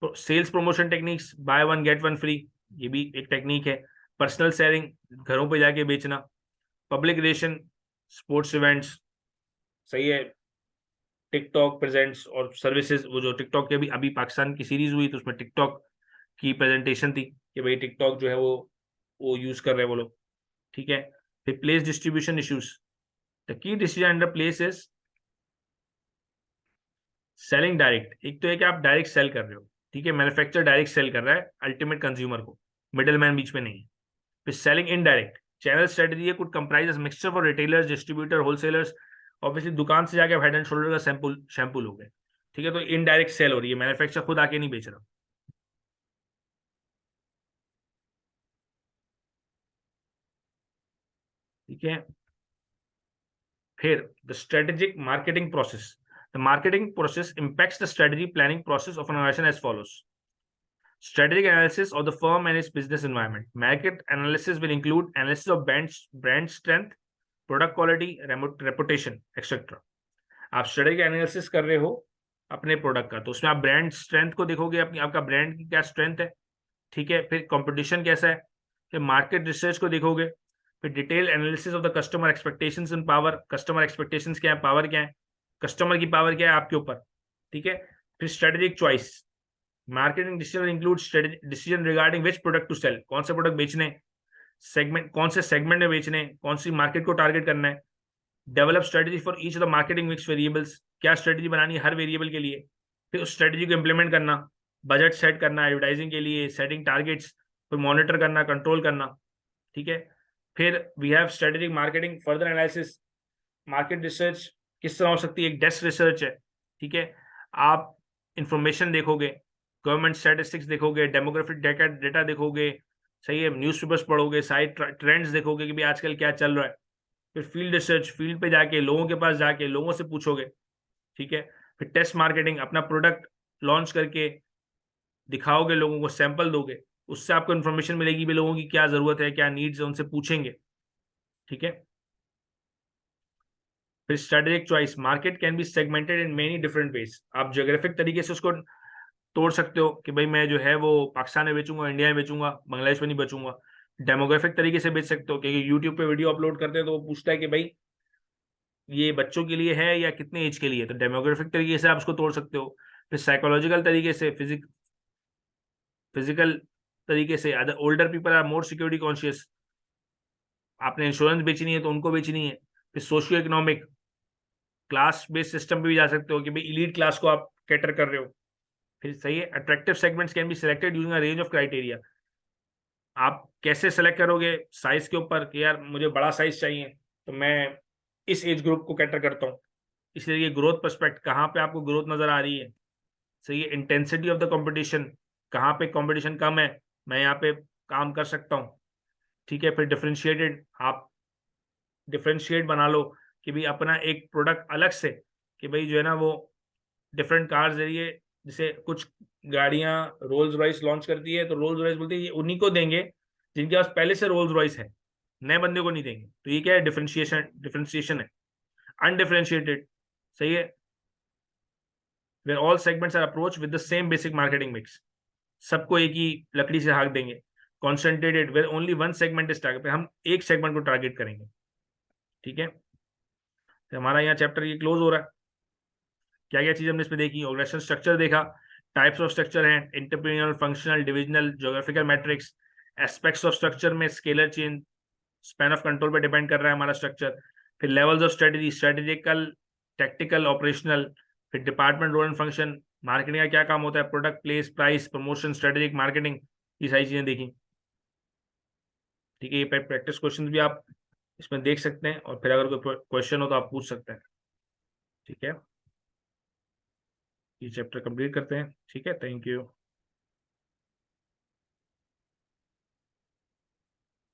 sales promotion techniques, buy one get one free, ये भी एक टेक्निक है। पर्सनल सेलिंग, घरों पे जाके बेचना। पब्लिक रिलेशन, स्पोर्ट्स इवेंट्स, सही है। टिकटॉक प्रेजेंट्स और सर्विसेज, वो जो टिकटॉक की अभी अभी पाकिस्तान की सीरीज हुई तो उसमें टिकटॉक की प्रेजेंटेशन थी कि भाई टिकटॉक जो है वो यूज कर रहे हैं वो लोग, ठीक है। फिर place distribution issues, the key decision under place is selling direct, एक तो है कि आप डायरेक्ट सेल कर रहे हो, ठीक है, मैन्युफैक्चर डायरेक्ट सेल कर रहा है अल्टीमेट कंज्यूमर को, मिडिल मैन बीच में नहीं है। फिर selling indirect, channel strategy could comprise mixture for retailers, distributor, wholesalers, obviously दुकान से जाके हेड एंड शोल्डर का शैम्पू लोगे, ठीक है, तो इनडायरेक्ट सेल हो रही है, मैन्युफैक्चर खुद आके नहीं बेच रहा, ठीक है। फिर the strategic marketing process, the marketing process impacts the strategy planning process of an organization as follows. Strategic analysis of the firm and its business environment. Market analysis will include analysis of brand strength, product quality, reputation, etc. आप स्ट्रेटेजिक एनालिसिस कर रहे हो अपने प्रोडक्ट का, तो उसमें आप ब्रांड स्ट्रेंथ को देखोगे, अपनी आपका ब्रांड की क्या स्ट्रेंथ है, ठीक है। फिर कंपटीशन कैसा है, फिर मार्केट रिसर्च को देखोगे, फिर detail analysis of the customer expectations and power, customer expectations क्या है, पावर क्या है, कस्टमर की पावर क्या है आपके ऊपर, ठीक है। फिर strategic choice, marketing decision include decision regarding which product to sell, कौन से प्रोडक्ट बेचने, सेगमेंट कौन से सेगमेंट में बेचने, कौन सी मार्केट को टारगेट करना है। Develop strategy for each of the marketing mix variables, क्या स्ट्रेटजी बनानी है हर वेरिएबल के लिए, फिर उस स्ट्रेटजी को इंप्लीमेंट करना, बजट सेट करना एडवर्टाइजिंग के लिए, सेटिंग टारगेट्स, फिर मॉनिटर करना, कंट्रोल करना, ठीक है। फिर we have strategic marketing further analysis, market research किस तरह हो सकती है, एक डेस्क रिसर्च है, ठीक है। आप इंफॉर्मेशन देखोगे, गवर्नमेंट स्टैटिस्टिक्स देखोगे, डेमोग्राफिक डेटा देखोगे, सही है, न्यूज़पेपर्स पढ़ोगे, साइड ट्रेंड्स देखोगे कि भाई आजकल क्या चल रहा है। फिर फील्ड रिसर्च, फील्ड पे जाके लोगों के पास जाके लोगों से पूछोगे, ठीक है। फिर टेस्ट मार्केटिंग, अपना प्रोडक्ट लॉन्च करके दिखाओगे, लोगों को सैंपल दोगे, उससे आपको इन्फॉर्मेशन मिलेगी भी लोगों की क्या जरूरत है, क्या नीड्स है, उनसे पूछेंगे, ठीक है। फिर strategic choice, market can be segmented in many different ways. आप ज्योग्राफिक तरीके से उसको तोड़ सकते हो कि भाई मैं जो है वो पाकिस्तान में बेचूंगा, इंडिया में बेचूंगा, बांग्लादेश में नहीं बेचूंगा। डेमोग्राफिक तरीके से बेच सकते हो, क्योंकि यूट्यूब पे वीडियो अपलोड करते हैं तो वो पूछता है कि भाई ये बच्चों के लिए है या कितने एज के लिए, तो डेमोग्राफिक तरीके से आप उसको तोड़ सकते हो। फिर साइकोलॉजिकल तरीके से, फिजिकल तरीके से, other older people are more security conscious, आपने इंश्योरेंस बेचनी है तो उनको बेचनी है। फिर socio economic, class based system पे भी जा सकते हो कि भाई इलीट क्लास को आप कैटर कर रहे हो। फिर सही है, attractive segments can be selected using a range of criteria. आप कैसे सेलेक्ट करोगे, साइज के ऊपर कि यार मुझे बड़ा साइज चाहिए तो मैं इस एज ग्रुप को कैटर करता हूँ, इसलिए ग्रोथ पर्सपेक्ट, कहाँ पे आपको ग्रोथ नजर आ रही है, सही है। इंटेंसिटी ऑफ द कंपटीशन, कहाँ पे कंपटीशन कम है, मैं यहाँ पे काम कर सकता हूँ, ठीक है। फिर डिफरेंशिएटेड, आप डिफरेंशिएट बना लो कि भाई अपना एक प्रोडक्ट अलग से, कि भाई जो है ना वो डिफरेंट कार्स जरिए, जैसे कुछ गाड़ियां रोल्स रॉयस लॉन्च करती है तो रोल्स रॉयस बोलती है ये उन्हीं को देंगे जिनके पास पहले से रोल्स रॉयस है, नए बंदे को नहीं देंगे। तो ये क्या है, डिफरेंशिएशन है। अनडिफरेंशिएटेड, सही है, where all segments are approach with the same basic marketing mix, सबको एक ही लकड़ी से हाँक देंगे। Concentrated, where only one segment is target, हम एक सेगमेंट को टारगेट करेंगे, ठीक है। तो हमारा यहाँ चैप्टर ये क्लोज हो रहा है। क्या क्या चीज हमने इसमें देखी, ऑर्गेनाइजेशन स्ट्रक्चर देखा, टाइप्स ऑफ स्ट्रक्चर हैं, entrepreneurial, functional, divisional, geographical matrix, aspects of structure में scalar chain, span of control पे डिपेंड कर रहा है हमारा स्ट्रक्चर। फिर levels of strategy, strategical, tactical, operational. फिर department role and function, marketing का क्या काम होता है, product, place, price, promotion, strategic marketing, ये सारी चीजें देखी, ठीक है। ये प्रैक्टिस क्वेश्चन भी आप इसमें देख सकते हैं, और फिर अगर कोई क्वेश्चन हो तो आप पूछ सकते हैं, ठीक है। ये चैप्टर कंप्लीट करते हैं, ठीक है, थैंक यू।